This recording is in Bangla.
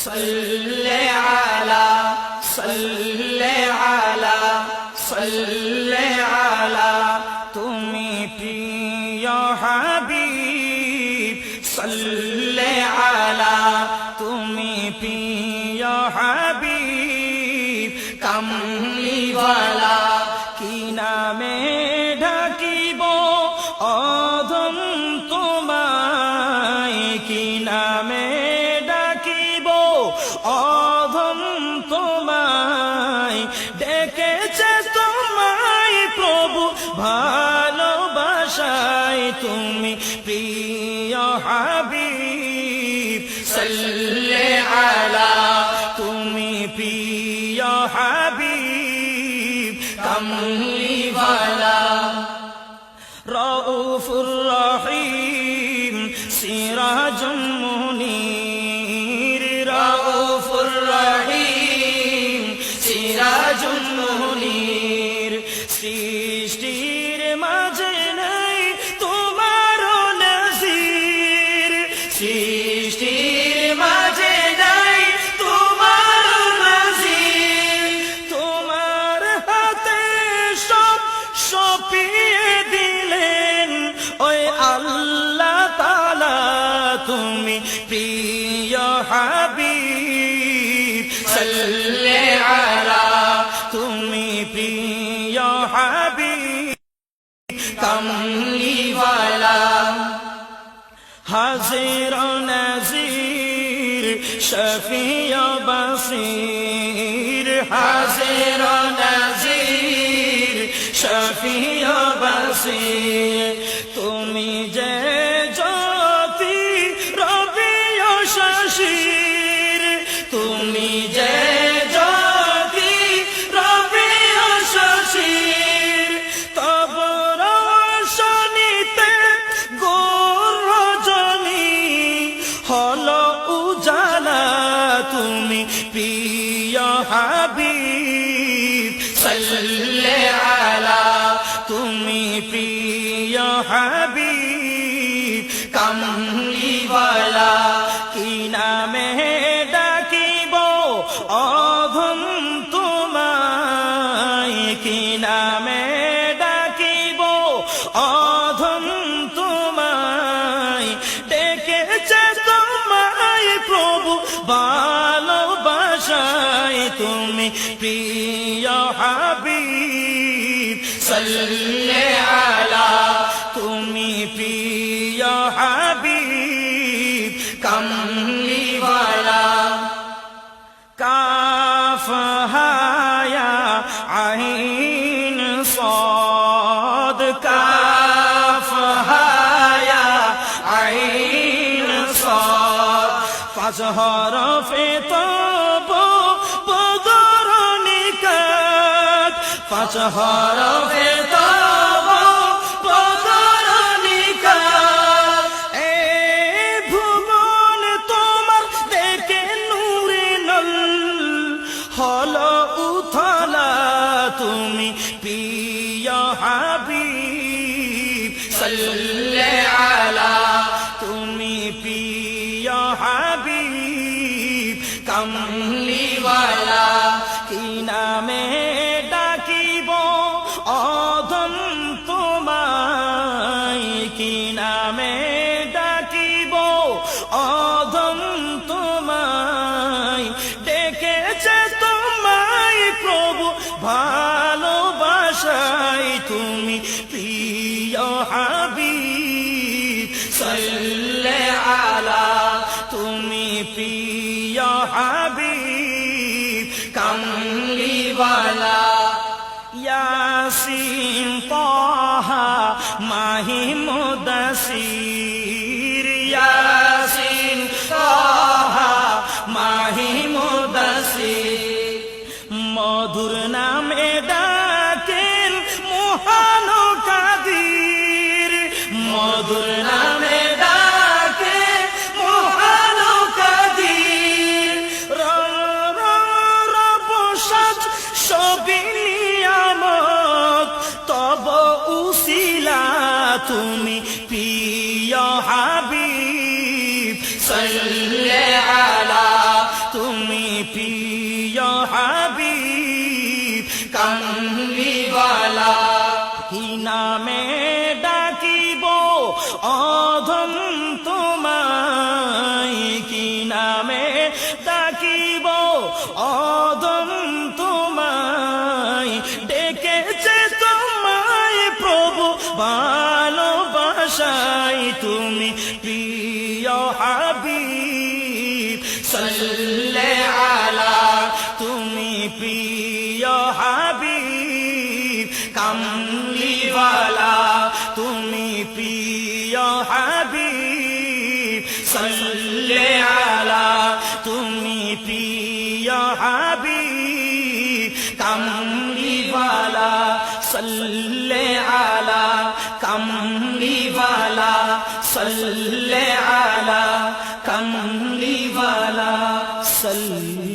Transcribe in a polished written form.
সাল্লি আলা সাল্লি আলা সাল্লি আলা তুমি প্রিয় হাবিব সাল্লি আলা তুমি প্রিয় হাবিব কামলিওয়ালা কি নামে ডাকিব অধম তোমায় কি নামে ডাকিব অধম তোমায় ডেকেছে তোমায় প্রভু ভালোবাসায় তুমি প্রিয় হাবিব সাল্লি আলা তুমি প্রিয় হাবিব কামলিওয়ালা রউফুর রহিম সিরাজুল মুনীর রউফুর রহিম সিরাজুল মুনীর সৃষ্টির মাঝে নাই তোমার নজির সৃষ্টির মাঝে নাই তোমার নজির তোমার হাতে সব সপিয়ে দিলেন ওই আল্লাহ তাআলা তুমি প্রিয় হাবিব সাল্লি আলা তুমি প্রিয় হাবিব কামলিওয়ালা হাজির ও নাজির শফিউ বাসির হাজির ও নাজির শফিউ বাসির তুমি যে জ্যোতি রবি ও শশির তুমি যে জ্যোতি রবি ও শশির তব রোশনীতে গোর রজনী হলো উজালা তুমি প্রিয় হাবিব সাল্লি আলা তুমি প্রিয় হাবিব কামলিওয়ালা কি নামে ডাকিব অধম তোমায় কি নামে ডাকিব অধম তোমায় ডেকেছে তোমায় প্রভু ভালোবাসায় তুমি প্রিয় হাবিব সাল্লি আলা তুমি প্রিয় হাবিব কামলিওয়ালা কাফ হায়া আইন সাদ কাফ হায়া আইন সাদ পাঁচ হরফে তব বদর নিকাত পাঁচ হরফে তব বদর নিকাত এ ভুবন তোমার দেখে নূরে নল হলো উথালা তুমি প্রিয় হাবিব সাল্লি আলা তুমি প্রিয় হাবিব কামলিওয়ালা কি নামে ডাকিব অধম তোমায় কি নামে ডাকিব অধম তোমায় ডেকেছে তোমায় প্রভু ভালোবাসায় তুমি প্রিয় হাবিব সাল্লি আলা তুমি প্রিয় হাবিব কামলিওয়ালা ইয়াসিন তাহা মাহি মুদাসির ইয়াসিন তাহা মাহি মুদাসির মধুর নামে ডাকেন মহান কাদির মধুর নামে ডাকেন মহান কাদির রব সাজ সবই নামে ডাকিব অদম তোমায়, ডেকেছে তোমায় প্রভু ভালোবাসাই, তুমি প্রিয় হাবিব সাল্লাল্লাহু আলা, তুমি প্রিয় হাবিব কামলিওয়ালা, তুমি প্রিয় হাবিব সাল্লাল্লাহু আলা, তুমি প্রিয় হাবিব কামলিওয়ালা, সাল্লাল্লাহু আলা কামলিওয়ালা, সাল্লাল্লাহু আলা কামলিওয়ালা, সাল্লাল্লাহু